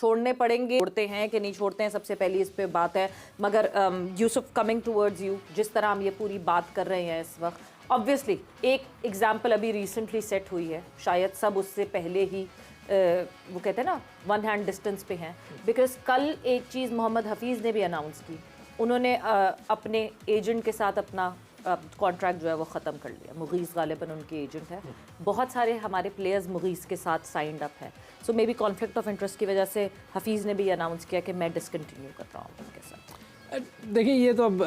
छोड़ने पड़ेंगे, छोड़ते हैं कि नहीं छोड़ते हैं, सबसे पहली इस पे बात है। मगर यूसुफ, कमिंग टूवर्ड्स यू, जिस तरह हम ये पूरी बात कर रहे हैं इस वक्त, ऑब्वियसली एक एग्जाम्पल अभी रिसेंटली सेट हुई है, शायद सब उससे पहले ही वो कहते हैं ना वन हैंड डिस्टेंस पे हैं, बिकॉज कल एक चीज़ मोहम्मद हफीज़ ने भी अनाउंस की, उन्होंने अपने एजेंट के साथ अपना कॉन्ट्रैक्ट जो है वो ख़त्म कर लिया। मुगीस गालिबन उनके एजेंट है, बहुत सारे हमारे प्लेयर्स मुगीस के साथ साइंड अप है, so may be conflict of interest की वजह से हफीज़ ने भी अनाउंस किया कि मैं डिसकंटिन्यू कर रहा हूँ उनके साथ। देखिए ये तो अब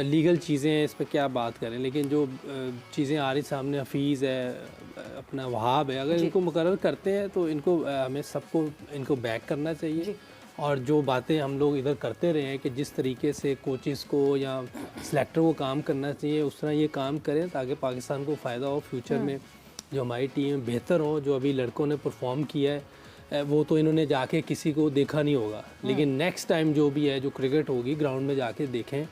लीगल चीज़ें हैं, इस पर क्या बात करें, लेकिन जो चीज़ें आ रही सामने, हफीज़ है, अपना वहाब है, अगर इनको मुकर्रर करते हैं तो इनको हमें सबको इनको बैक करना चाहिए। और जो बातें हम लोग इधर करते रहे हैं कि जिस तरीके से कोचेस को या सिलेक्टर को काम करना चाहिए, उस तरह ये काम करें ताकि पाकिस्तान को फ़ायदा हो, फ्यूचर में जो हमारी टीम बेहतर हो। जो अभी लड़कों ने परफॉर्म किया है वो तो इन्होंने जाके किसी को देखा नहीं होगा, लेकिन नेक्स्ट टाइम जो भी है, जो क्रिकेट होगी, ग्राउंड में जाके देखें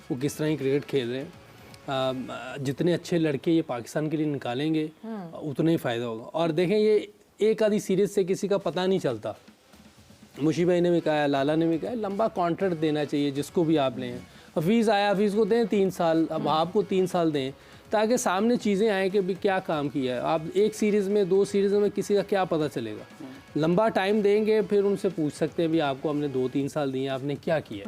वो किस तरह की क्रिकेट खेल रहे हैं। जितने अच्छे लड़के ये पाकिस्तान के लिए निकालेंगे उतना ही फ़ायदा होगा। और देखें ये एक आधी सीरीज़ से किसी का पता नहीं चलता। मुशी भाई ने भी कहा, लाला ने भी कहा, लंबा कॉन्ट्रैक्ट देना चाहिए जिसको भी आप लें। हफीज़ आया, हफीज़ को दें 3 साल, अब आपको 3 साल दें ताकि सामने चीज़ें आएँ कि भी क्या काम किया है। आप एक सीरीज़ में, 2 सीरीज़ में किसी का क्या पता चलेगा। लंबा टाइम देंगे फिर उनसे पूछ सकते हैं भी आपको हमने 2-3 साल दिए, आपने क्या किया।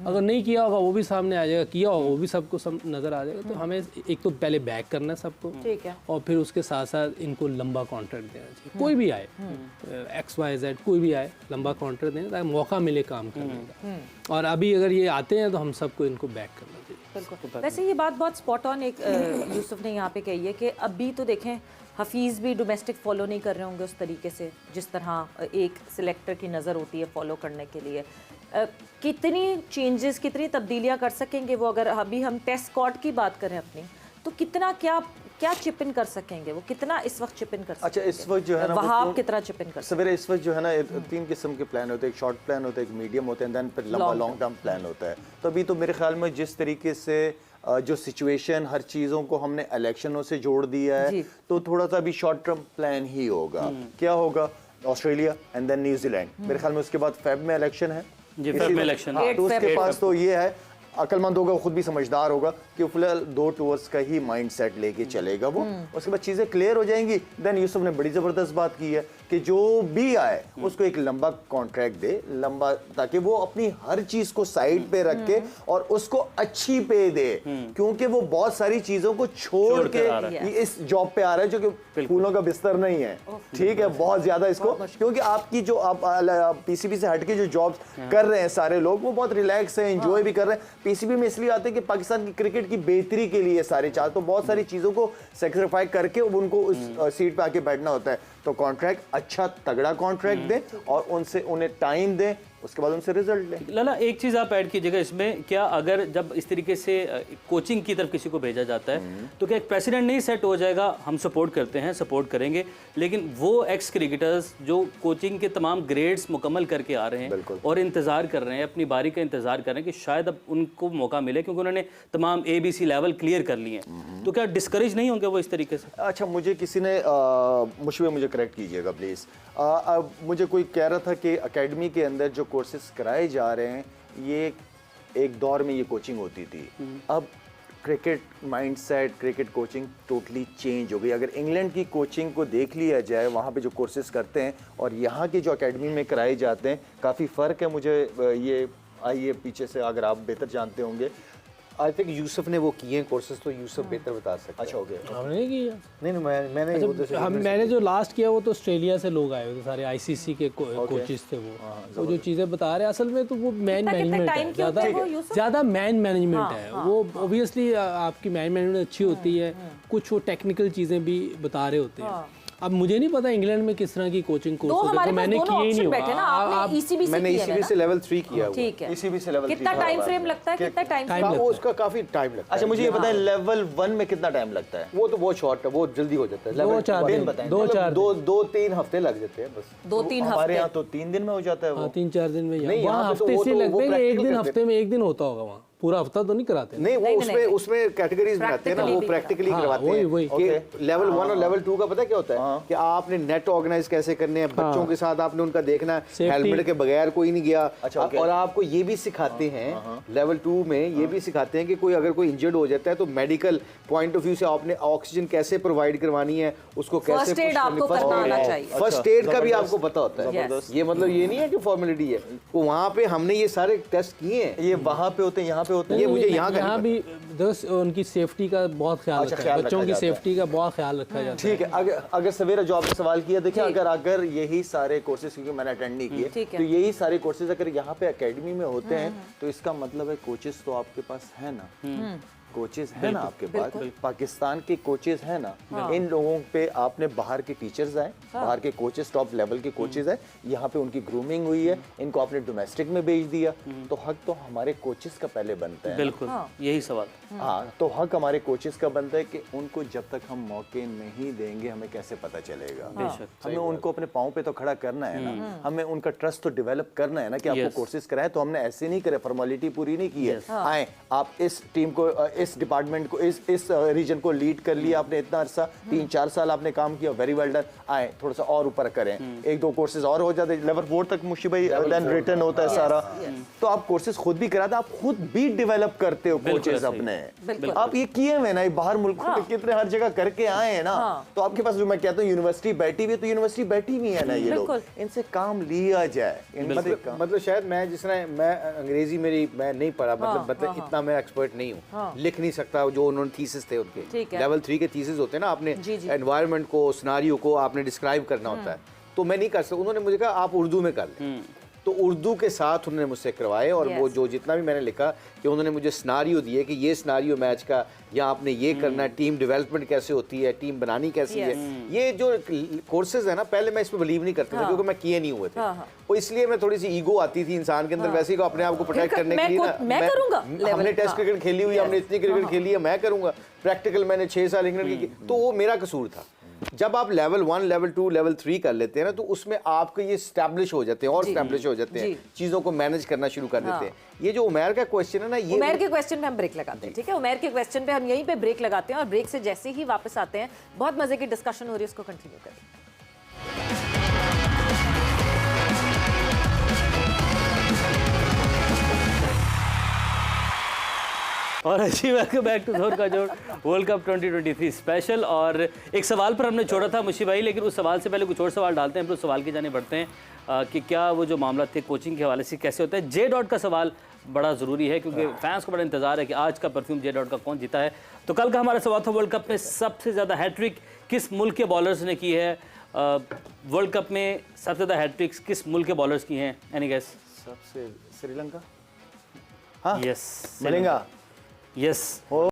अगर नहीं किया होगा वो भी सामने आ जाएगा, किया होगा वो भी सबको नज़र आ जाएगा। तो हमें एक तो पहले बैक करना है सबको, ठीक है, और फिर उसके साथ साथ इनको लंबा कॉन्ट्रैक्ट देना चाहिए। कोई भी आए, XYZ कोई भी आए, लंबा कॉन्ट्रैक्ट देना ताकि मौका मिले काम करने का। और अभी अगर ये आते हैं तो हम सबको इनको बैक करना चाहिए। बिल्कुल, वैसे ये बात बहुत स्पॉट ऑन एक यूसुफ ने यहाँ पे कही है कि अभी तो देखें हफीज़ भी डोमेस्टिक फॉलो नहीं कर रहे होंगे उस तरीके से जिस तरह एक सिलेक्टर की नज़र होती है फॉलो करने के लिए। कितनी चेंजेस, कितनी तब्दीलियाँ कर सकेंगे वो, अगर अभी हम टेस्ट स्क्वाड की बात करें अपनी, तो कितना क्या चिप इन कर सकेंगे वो, कितना इस वक्त चिप इन कर सकेंगे? अच्छा, इस वक्त जो है ना वहाब कितना चिप इन कर सवेरे, इस वक्त जो है ना 3 किस्म के प्लान होते हैं, एक शॉर्ट प्लान होता है, एक मीडियम होता है, देन फिर लंबा लॉन्ग टर्म प्लान होता है। तो अभी तो मेरे ख्याल में जिस तरीके से जो सिचुएशन, हर चीज़ों को हमने इलेक्शनों से जोड़ दिया है, तो थोड़ा सा अभी शॉर्ट टर्म प्लान ही होगा। क्या होगा? ऑस्ट्रेलिया एंड देन न्यूजीलैंड, मेरे ख्याल में उसके बाद फेब में इलेक्शन है जी, फेब में इलेक्शन है। तो उसके पास तो ये है, अक्लमंद होगा, खुद भी समझदार होगा कि फिलहाल 2 टूर्स का ही माइंड सेट लेके चलेगा वो। उसके बाद चीज़ें क्लियर हो जाएंगी। देन यूसुफ ने बड़ी ज़बरदस्त बात की है कि जो भी आए उसको एक लंबा कॉन्ट्रैक्ट दे, लंबा, ताकि वो अपनी हर चीज़ को साइड पे रखे और उसको अच्छी पे दे, क्योंकि वो बहुत सारी चीज़ों को छोड़ के इस जॉब पे आ रहा है जो कि फूलों का बिस्तर नहीं है। ठीक है, बहुत ज़्यादा इसको, क्योंकि आपकी जो आप PCB से हट के जो जॉब कर रहे हैं सारे लोग, वो बहुत रिलैक्स है, एंजॉय भी कर रहे हैं। PCB में इसलिए आते हैं कि पाकिस्तान की क्रिकेट की बेहतरी के लिए सारे चाह, तो बहुत सारी चीज़ों को सेक्रीफाई करके उनको उस सीट पे आके बैठना होता है। तो कॉन्ट्रैक्ट अच्छा तगड़ा कॉन्ट्रैक्ट दें और उन्हें टाइम दें, उसके बाद उनसे रिजल्ट लें। लाला, एक चीज़ आप ऐड कीजिएगा इसमें, क्या अगर जब इस तरीके से कोचिंग की तरफ किसी को भेजा जाता है तो क्या एक प्रेसिडेंट नहीं सेट हो जाएगा? हम सपोर्ट करते हैं, सपोर्ट करेंगे, लेकिन वो एक्स क्रिकेटर्स जो कोचिंग के तमाम ग्रेड्स मुकम्मल करके आ रहे हैं और इंतज़ार कर रहे हैं, अपनी बारी का इंतज़ार कर रहे हैं कि शायद अब उनको मौका मिले क्योंकि उन्होंने तमाम ABC लेवल क्लियर कर लिए हैं, तो क्या डिस्करेज नहीं होंगे वो इस तरीके से? अच्छा, मुझे किसी ने मुझे करेक्ट कीजिएगा प्लीज़, मुझे कोई कह रहा था कि एकेडमी के अंदर जो कोर्सेज कराए जा रहे हैं, ये एक दौर में ये कोचिंग होती थी, अब cricket mindset, cricket coaching totally change हो गई। अगर इंग्लैंड की कोचिंग को देख लिया जाए, वहाँ पे जो कोर्सेज करते हैं और यहाँ के जो एकेडमी में कराए जाते हैं, काफ़ी फ़र्क है। मुझे ये आइए पीछे से, अगर आप बेहतर जानते होंगे। आई थिंक यूसुफ ने वो किए कोर्सेज, तो यूसुफ बेहतर बता सकते हैं। अच्छा, हो गया। हमने नहीं किया। नहीं, मैंने जो लास्ट किया वो तो ऑस्ट्रेलिया से लोग आए थे, सारे ICC के कोचेस थे वो जो चीज़ें बता रहे हैं असल में तो वो मैन मैनेजमेंट है, ज़्यादा मैन मैनेजमेंट है वो। ऑब्वियसली आपकी मैन मैनेजमेंट अच्छी होती है, कुछ वो टेक्निकल चीज़ें भी बता रहे होते हैं। अब मुझे नहीं पता इंग्लैंड में किस तरह की कोचिंग कोर्स होते हैं, तो मैंने किए ही नहीं हुआ। मैंने ECB से लेवल 3 किया हुआ। ठीक है, ECB से लेवल 3 कितना टाइम फ्रेम लगता है? कितना टाइम फ्रेम? उसका काफी टाइम लगता है। अच्छा, मुझे ये बताएं लेवल 1 में कितना टाइम लगता है? वो तो बहुत शॉर्ट है, वो जल्दी हो जाता है। 2-4 दिन, 2-3 हफ्ते लग जाते हैं बस। 2-3 हफ्ते। हमारे यहाँ तो 3 दिन में हो जाता है वो। 3-4 दिन में। नहीं, वहाँ हफ्ते से लगते हैं, एक दिन हफ्ते में एक दिन होता होगा वहाँ। पूरा हफ्ता तो नहीं कराते नहीं, वो उसमें उसमें कैटेगरीज बनाते हैं ना, वो प्रैक्टिकली करवाते हैं कि लेवल 1 और लेवल 2 का पता क्या होता है कि आपने नेट ऑर्गेनाइज कैसे करने हैं, बच्चों के साथ आपने उनका देखना है, हेलमेट के बगैर कोई नहीं गया। और आपको ये भी सिखाते हैं लेवल 2 में, ये भी सिखाते हैं कि कोई अगर कोई इंजर्ड हो जाता है तो मेडिकल पॉइंट ऑफ व्यू से आपने ऑक्सीजन कैसे प्रोवाइड करवानी है, उसको कैसे फर्स्ट एड आपको करना आना चाहिए। फर्स्ट एड का भी आपको पता होता है। ये मतलब ये नहीं है कि फॉर्मेलिटी है, तो वहाँ पे हमने ये सारे टेस्ट किए हैं। ये वहाँ पे होते हैं, यहाँ पे होते हैं। ये मुझे यहाँ भी दोस्त उनकी सेफ्टी का बहुत ख्याल रखा है, बच्चों की सेफ्टी का बहुत ख्याल रखा जाता है। ठीक है, अगर सवेरा जो आपने सवाल किया, देखिए अगर यही सारे कोर्सेज, क्योंकि मैंने अटेंड नहीं किए, तो यही सारे कोर्सेज अगर यहाँ पे एकेडमी में होते हैं तो इसका मतलब है कोचेस तो आपके पास है ना, कोचेस है ना आपके पास, पाकिस्तान के कोचेस है ना। इन लोगों पे आपने बाहर के टीचर्स आए, बाहर के कोचेस, टॉप लेवल के कोचेस आए, यहाँ पे उनकी ग्रूमिंग हुई है, इनको आपने डोमेस्टिक में भेज दिया, तो हक तो हमारे कोचेस का पहले बनता है। बिल्कुल, यही सवाल। हाँ, तो हक हमारे कोचेस का बनता है कि उनको जब तक हम मौके नहीं देंगे हमें कैसे पता चलेगा। हमें उनको अपने पाँव पे तो खड़ा करना है ना, हमें उनका ट्रस्ट तो डेवलप करना है ना कि आपको कोर्सेज कराए। तो हमने ऐसे नहीं करे, फॉर्मेलिटी पूरी नहीं की है, आए आप इस टीम को, इस डिपार्टमेंट को, इस रीजन को लीड कर लिया आपने, इतना अरसा 3-4 साल आपने काम किया, वेरी वेल डन, आए थोड़ा सा और ऊपर करें, 1-2 कोर्सेज और हो जाते, लेवल 4 तक मुशी भाई देन रिटर्न होता है सारा। तो आप कोर्सेज खुद भी कराते, आप खुद भी डेवलप करते हो कोचेज अपने। आप ये किए हुए ना, बाहर मुल्कों में कितने हर जगह करके आए हैं ना, तो आपके पास जो मैं कहता हूँ यूनिवर्सिटी बैठी हुई है, तो यूनिवर्सिटी बैठी हुई है ना, ये लोग, इनसे काम लिया जाए। मतलब शायद मैं जिस तरह मैं अंग्रेजी मेरी मैं नहीं पढ़ा, मतलब इतना मैं एक्सपर्ट नहीं हूँ, लिख नहीं सकता जो उन्होंने थीसिस थे उनके लेवल 3 के थीसिस होते हैं ना, आपने एनवायरनमेंट को, सिनेरियो को आपने डिस्क्राइब करना होता है, तो मैं नहीं कर सकता। उन्होंने मुझे कहा आप उर्दू में कर लें, तो उर्दू के साथ उन्होंने मुझसे करवाए। और वो जो जितना भी मैंने लिखा कि उन्होंने मुझे सिनेरियो दिए कि ये सिनेरियो मैच का, या आपने ये करना है, टीम डेवलपमेंट कैसे होती है, टीम बनानी कैसी है। ये जो कोर्सेज है ना, पहले मैं इस पर बिलीव नहीं करता था क्योंकि मैं किए नहीं हुए थे, और इसलिए मैं थोड़ी सी ईगो आती थी इंसान के अंदर, वैसे ही अपने आप को प्रोटेक्ट करने के लिए ना, हमने टेस्ट क्रिकेट खेली हुई, हमने इतनी क्रिकेट खेली है, मैं करूंगा प्रैक्टिकल, मैंने 6 साल इंग्लैंड की, तो वो मेरा कसूर था। जब आप लेवल 1, लेवल 2, लेवल 3 कर लेते हैं ना, तो उसमें आपके ये स्टैब्लिश हो जाते हैं और स्टैब्लिश हो जाते हैं, चीज़ों को मैनेज करना शुरू कर देते हैं। ये जो उमैर का क्वेश्चन है ना, ये उमैर के क्वेश्चन पे हम ब्रेक लगाते हैं, ठीक है? उमैर के क्वेश्चन पे हम यहीं पे ब्रेक लगाते हैं, और ब्रेक से जैसे ही वापस आते हैं, बहुत मजे की डिस्कशन हो रही है, उसको कंटिन्यू करें। और अच्छी वेलकम बैक टू जोर का जोर वर्ल्ड कप 2023 स्पेशल। और एक सवाल पर हमने छोड़ा था मुशी भाई, लेकिन उस सवाल से पहले कुछ और सवाल डालते हैं, फिर उस सवाल की जाने बढ़ते हैं कि क्या वो जो मामला थे कोचिंग के हवाले से कैसे होता है। J. का सवाल बड़ा ज़रूरी है क्योंकि फैंस को बड़ा इंतजार है कि आज का परफ्यूम J. का कौन जीता है। तो कल का हमारा सवाल था, वर्ल्ड कप में सबसे ज़्यादा हैट्रिक किस मुल्क के बॉलर्स ने की है? वर्ल्ड कप में सबसे ज़्यादा हैट्रिक्स किस मुल्क के बॉलर्स की हैं? Any guess? सबसे श्रीलंका। यस, मिलेगा। यस।